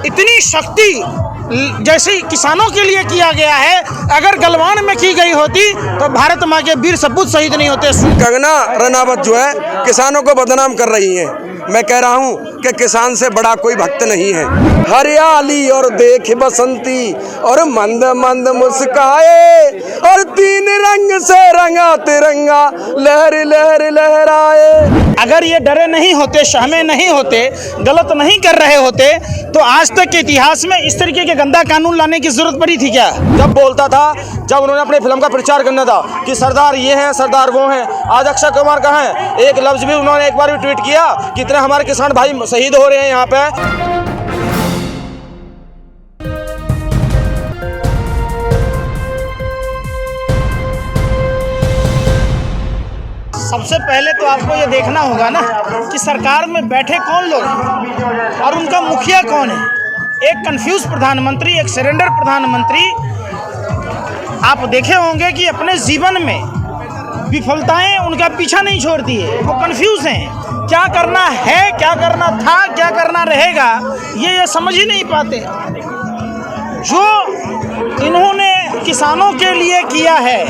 इतनी शक्ति जैसे किसानों के लिए किया गया है, अगर गलवान में की गई होती तो भारत माँ के वीर सपूत शहीद नहीं होते। कंगना रनावत जो है किसानों को बदनाम कर रही है। मैं कह रहा हूँ कि किसान से बड़ा कोई भक्त नहीं है। हरियाली और देख बसंती और मंद मंद मुस्काए और तीन रंग से रंगा तिरंगा लहर लहर लहराए। अगर ये डरे नहीं होते, सहमे नहीं होते, गलत नहीं कर रहे होते तो आज तक के इतिहास में इस तरीके के गंदा कानून लाने की जरूरत पड़ी थी क्या? जब बोलता था, जब उन्होंने अपने फिल्म का प्रचार करना था कि सरदार ये हैं सरदार वो हैं, आज अक्षय कुमार कहाँ हैं? एक लफ्ज भी उन्होंने एक बार भी ट्वीट किया कि इतने हमारे किसान भाई शहीद हो रहे हैं यहाँ पे। सबसे पहले तो आपको ये देखना होगा ना कि सरकार में बैठे कौन लोग हैं और उनका मुखिया कौन है। एक कंफ्यूज प्रधानमंत्री, एक सरेंडर प्रधानमंत्री। आप देखे होंगे कि अपने जीवन में विफलताएं उनका पीछा नहीं छोड़ती है। वो कंफ्यूज हैं, क्या करना है, क्या करना था, क्या करना रहेगा, ये समझ ही नहीं पाते। जो इन्होंने किसानों के लिए किया है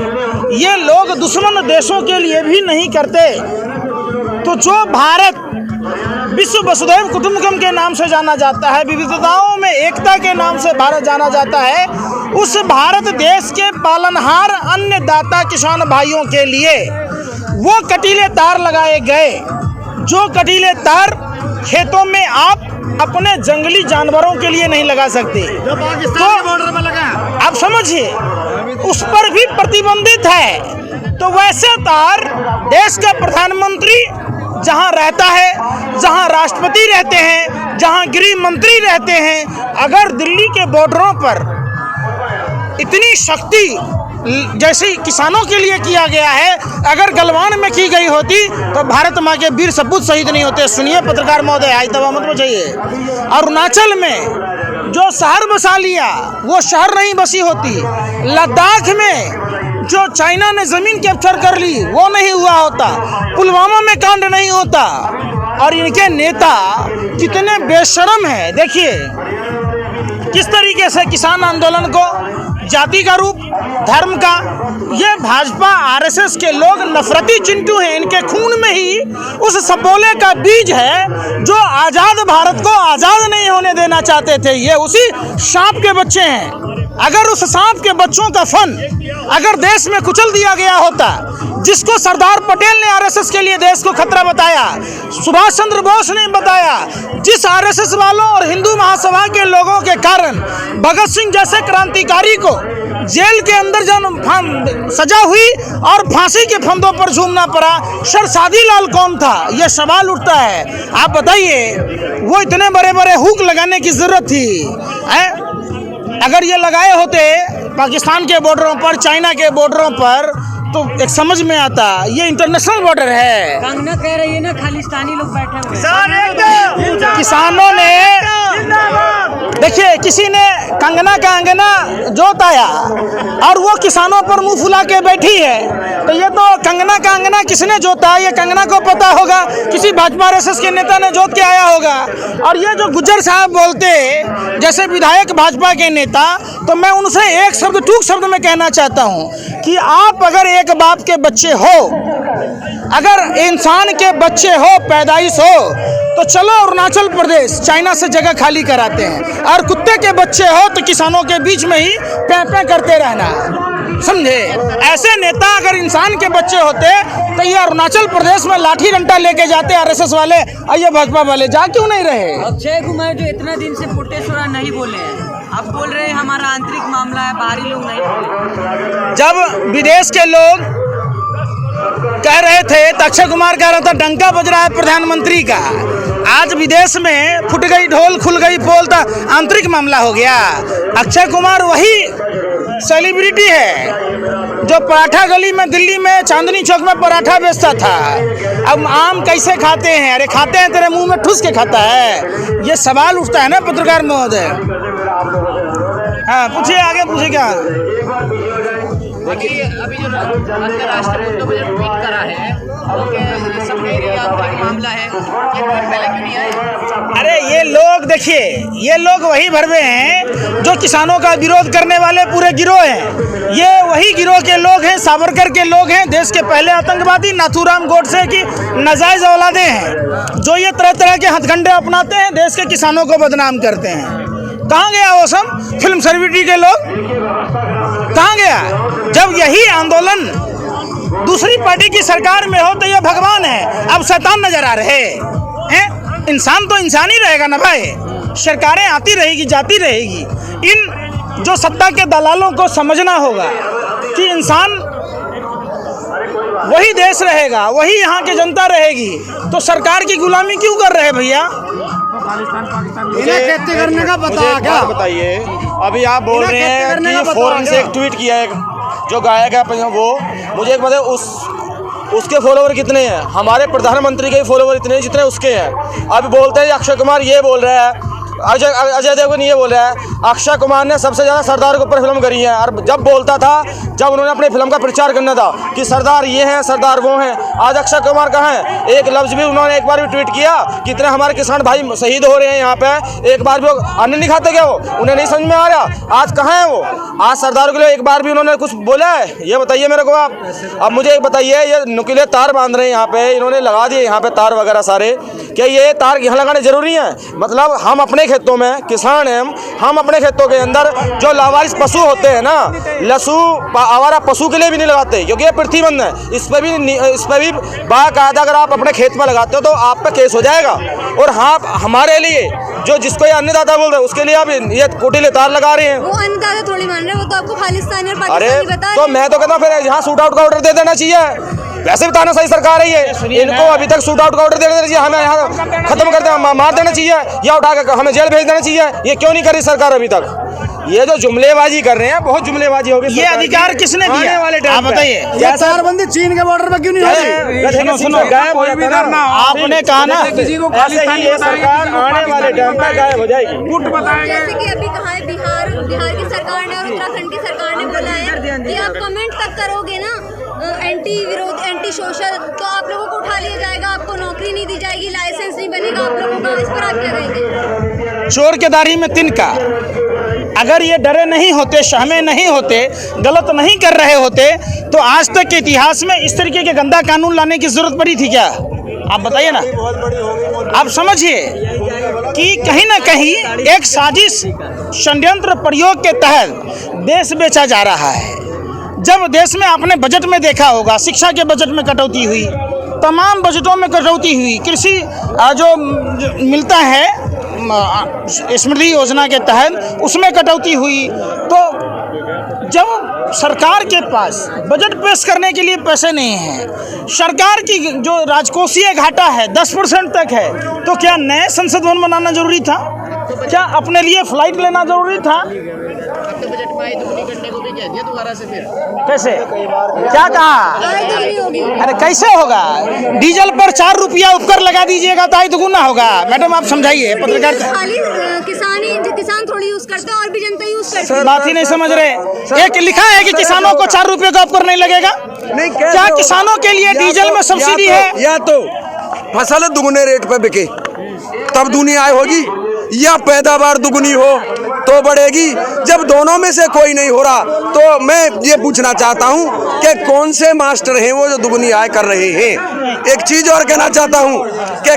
ये लोग दुश्मन देशों के लिए भी नहीं करते। तो जो भारत विश्व वसुधैव कुटुंबकम के नाम से जाना जाता है, विविधताओं में एकता के नाम से भारत जाना जाता है, उस भारत देश के पालनहार अन्नदाता किसान भाइयों के लिए वो कटीले तार लगाए गए, जो कटीले तार खेतों में आप अपने जंगली जानवरों के लिए नहीं लगा सकते। जो पाकिस्तान के बॉर्डर में लगा, आप समझिए उस पर भी प्रतिबंधित है। तो वैसे तार देश का प्रधानमंत्री जहां रहता है, जहां राष्ट्रपति रहते हैं, जहां गृह मंत्री रहते हैं, अगर दिल्ली के बॉर्डरों पर इतनी शक्ति जैसे किसानों के लिए किया गया है, अगर गलवान में की गई होती तो भारत माँ के वीर सपूत शहीद नहीं होते। सुनिए पत्रकार महोदय, आई दवा मत बचाइए। अरुणाचल में जो शहर बसा लिया वो शहर नहीं बसी होती। लद्दाख में जो चाइना ने जमीन कैप्चर कर ली वो नहीं हुआ होता। पुलवामा में कांड नहीं होता। और इनके नेता कितने बेशर्म हैं। देखिए किस तरीके से किसान आंदोलन को जाति का रूप, धर्म का, ये भाजपा आरएसएस के लोग नफरती चिंटू हैं। इनके खून में ही उस सपोले का बीज है जो आज़ाद भारत को आज़ाद नहीं होने देना चाहते थे। ये उसी सांप के बच्चे हैं। अगर उस सांप के बच्चों का फन अगर देश में कुचल दिया गया होता, जिसको सरदार पटेल ने आरएसएस के लिए देश को खतरा बताया, सुभाष चंद्र बोस ने बताया, जिस आरएसएस वालों और हिंदू महासभा के लोगों के कारण भगत सिंह जैसे क्रांतिकारी को जेल के अंदर जब सजा हुई और फांसी के फंदों पर झूमना पड़ा, शरसादी लाल कौन था? ये सवाल उठता है। आप बताइए, वो इतने बड़े बड़े हुक लगाने की जरूरत थी है? अगर ये लगाए होते पाकिस्तान के बॉर्डरों पर, चाइना के बॉर्डरों पर, तो एक समझ में आता। ये इंटरनेशनल बॉर्डर है। कंगना कह रही है ना खालिस्तानी लोग बैठे हुए हैं। किसानों ने देखिए, किसी ने कंगना का अंगना जोताया और वो किसानों पर मुंह फुला के बैठी है। तो ये तो कंगना का अंगना किसने जोता, ये कंगना को पता होगा। किसी भाजपा आरएसएस के नेता ने जोत के आया होगा। और ये जो गुज्जर साहब बोलते जैसे विधायक भाजपा के नेता, तो मैं उनसे एक शब्द, टूक शब्द में कहना चाहता हूँ कि आप अगर एक बाप के बच्चे हो, अगर इंसान के बच्चे हो, पैदाइश हो, तो चलो अरुणाचल प्रदेश चाइना से जगह खाली कराते हैं। और कुत्ते के बच्चे हो तो किसानों के बीच में ही पैं करते रहना, समझे? ऐसे नेता अगर इंसान के बच्चे होते तो ये अरुणाचल प्रदेश में लाठी डंडा लेके जाते आरएसएस वाले और ये भाजपा वाले जा क्यों नहीं रहे? अक्षय कुमार जो इतना दिन से प्रोटेस्ट हो रहा नहीं बोले हैं, अब बोल रहे हैं हमारा आंतरिक मामला है, बाहरी लोग नहीं बोले। जब विदेश के लोग कह रहे थे तो अक्षय कुमार कह रहा था डंका बज रहा है प्रधानमंत्री का। आज विदेश में फुट गई ढोल, खुल गई पोल, तो आंतरिक मामला हो गया। अक्षय कुमार वही सेलिब्रिटी है जो पराठा गली में दिल्ली में चांदनी चौक में पराठा बेचता था। अब आम कैसे खाते हैं? अरे खाते हैं, तेरे मुंह में ठूस के खाता है। ये सवाल उठता है ना पत्रकार महोदय। हाँ पूछिए, आगे पूछिए क्या। देखिए अभी जो अंतर्राष्ट्रीय मुद्दों पर जो ट्वीट करा है वो सब कह रही है आंतरिक मामला है, ये ट्वीट पहले क्यों नहीं आए? अरे ये लोग देखिए, ये लोग वही भरवे हैं जो किसानों का विरोध करने वाले पूरे गिरोह हैं। ये वही गिरोह के लोग हैं, सावरकर के लोग हैं, देश के पहले आतंकवादी नाथूराम गोडसे की नाजायज औलादे हैं, जो ये तरह तरह के हथकंडे अपनाते हैं, देश के किसानों को बदनाम करते हैं। कहाँ गया वो सब फिल्म सर्विटी के लोग, कहाँ गया? जब यही आंदोलन दूसरी पार्टी की सरकार में हो तो ये भगवान है, अब शैतान नजर आ रहे हैं। इंसान तो इंसान ही रहेगा ना भाई, सरकारें आती रहेगी जाती रहेगी। इन जो सत्ता के दलालों को समझना होगा कि इंसान वही देश रहेगा, वही यहाँ की जनता रहेगी, तो सरकार की गुलामी क्यों कर रहे हैं भैया? इन्हें खेती करने का पता क्या? बताइए, अभी आप बोल रहे हैं कि फौरन से एक ट्वीट किया है जो गायक है वो, मुझे एक बताइए उसके फॉलोवर कितने हैं? हमारे प्रधानमंत्री के फॉलोवर इतने जितने उसके हैं। अभी बोलते हैं अक्षय कुमार ये बोल रहा है, अजय देवगन ये बोल रहा है अक्षय कुमार ने सबसे ज़्यादा सरदार के ऊपर फिल्म करी है। और जब बोलता था, जब उन्होंने अपनी फिल्म का प्रचार करना था कि सरदार ये हैं सरदार वो हैं, आज अक्षय कुमार कहाँ हैं? एक लफ्ज़ भी उन्होंने एक बार भी ट्वीट किया कि इतने हमारे किसान भाई शहीद हो रहे हैं यहाँ पे, एक बार भी अन्न नहीं खाते क्या? वो उन्हें नहीं समझ में आ रहा आज कहाँ है वो? आज सरदार के लिए एक बार भी उन्होंने कुछ बोला है? ये बताइए मेरे को आप। अब मुझे एक बताइए, ये नुकीले तार बांध रहे हैं यहाँ पे, इन्होंने लगा दिए यहाँ पे तार वगैरह सारे, क्या ये तार यहाँ लगाने जरूरी है? मतलब हम अपने खेतों में किसान हैं, हम अपने खेतों के अंदर जो लावारिस पशु होते हैं ना, लसू आवारा पशु के लिए भी नहीं लगाते, क्योंकि ये प्रतिबंध है। इस पर भी बाकायदा अगर आप अपने खेत में लगाते हो तो आप पे केस हो जाएगा। और हाँ, हमारे लिए जो जिसको ये अन्नदाता बोल रहे हैं उसके लिए आप ये कुटिल तार लगा रहे हैं। वो अन्नदाता थोड़ी मान रहे हैं, वो तो आपको खालिस्तानी और अरे पाकिस्तानी बता रहे तो हैं। मैं तो कहता हूँ फिर यहाँ शूट आउट का ऑर्डर दे देना चाहिए। वैसे भी तानाशाही सरकार है ये, इनको अभी तक शूट आउट का ऑर्डर दे देना चाहिए, हमें यहाँ खत्म कर देना, मार देना चाहिए या उठा के हमें जेल भेज देना चाहिए। ये क्यों नहीं कर रही सरकार अभी तक? ये जो जुमलेबाजी कर रहे हैं, बहुत जुमलेबाजी होगी। ये अधिकार किसने दिया? आप बताइए। ये तारबंदी चीन के बॉर्डर पे क्यों नहीं होती? सुनो, गायब हो जाता है ना, आपने कहा ना ऐसे ही ये सरकार आने वाले टाइम पे गायब हो जाएगी। जैसे कि अभी कहा है बिहार की सरकार ने और उत्तराखंड की सरकार ने बोला है कि आप कमेंट तक करोगे ना एंटी विरोध एंटी सोशल तो आप लोगों को उठा लिया जाएगा, आपको नौकरी नहीं दी जाएगी, लाइसेंस नहीं बनेगा आप लोगों का। इस पर आप क्या कहेंगे? चोर के दाढ़ी में तिनका। अगर ये डरे नहीं होते, सहमे नहीं होते, गलत नहीं कर रहे होते तो आज तक के इतिहास में इस तरीके के गंदा कानून लाने की जरूरत पड़ी थी क्या? आप बताइए ना। आप समझिए कि कहीं ना कहीं एक साजिश षड्यंत्र प्रयोग के तहत देश बेचा जा रहा है। जब देश में आपने बजट में देखा होगा, शिक्षा के बजट में कटौती हुई, तमाम बजटों में कटौती हुई, कृषि जो मिलता है स्मृति योजना के तहत उसमें कटौती हुई, तो जब सरकार के पास बजट पेश करने के लिए पैसे नहीं हैं, सरकार की जो राजकोषीय घाटा है 10% तक है, तो क्या नए संसद भवन बनाना जरूरी था? क्या अपने लिए फ्लाइट लेना जरूरी था? कैसे? क्या कहा? अरे कैसे होगा? डीजल पर 4 रुपया उपकर लगा दीजिएगा तो आई दुगुना होगा। मैडम आप समझाइए। पत्रकार खाली किसान थोड़ी यूज करते हैं और भी जनता यूज करती है। बात ही नहीं समझ रहे। एक लिखा है कि किसानों को 4 रुपये का उपकर नहीं लगेगा। क्या किसानों के लिए डीजल में सब्सिडी है? या तो फसल दुगने रेट पे बिके तब दुनिया होगी, या पैदावार दुगनी हो तो बढ़ेगी। जब दोनों में से कोई नहीं हो रहा तो मैं ये पूछना चाहता हूँ कि कौन से मास्टर हैं वो जो दुगनी आय कर रहे हैं। एक चीज और कहना चाहता हूँ कि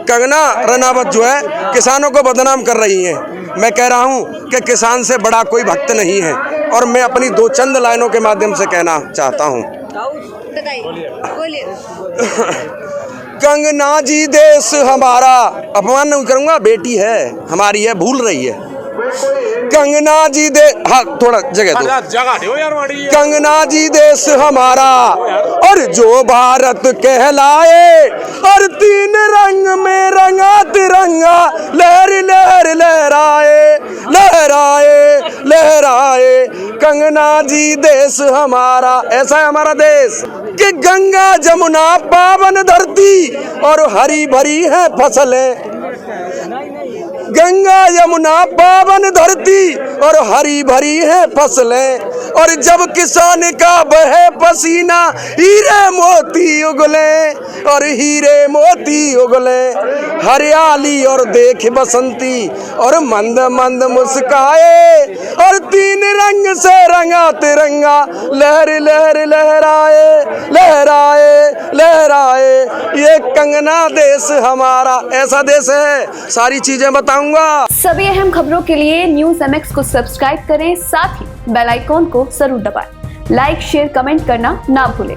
कंगना रनावत जो है किसानों को बदनाम कर रही हैं। मैं कह रहा हूँ कि किसान से बड़ा कोई भक्त नहीं है, और मैं अपनी 2 चंद लाइनों के माध्यम से कहना चाहता हूँ। बोलिए। कंगना जी देश हमारा, अपमान नहीं करूंगा, बेटी है हमारी है, भूल रही है। कंगना जी दे, हाँ थोड़ा जगह दो। कंगना जी देश हमारा और जो भारत कहलाए, और 3 रंग में रंगा तिरंगा, लहर लहर लहराए लहराए लहराए। कंगना जी देश हमारा, ऐसा है हमारा देश कि गंगा जमुना पावन धरती और हरी भरी है फसलें। गंगा यमुना पावन धरती और हरी भरी है फसलें, और जब किसान का बहे पसीना हीरे मोती उगले और हीरे मोती उगले, हरियाली और देख बसंती और मंद मंद मुस्काए, और तीन रंग से रंगा तिरंगा लहर लहर लहराए लहराए लहराए, ये कंगना देश हमारा ऐसा देश है। सारी चीजें बताऊंगा। सभी अहम खबरों के लिए न्यूज़ MX को सब्सक्राइब करें, साथ ही बेल आइकॉन को जरूर दबाएं। लाइक शेयर कमेंट करना ना भूलें।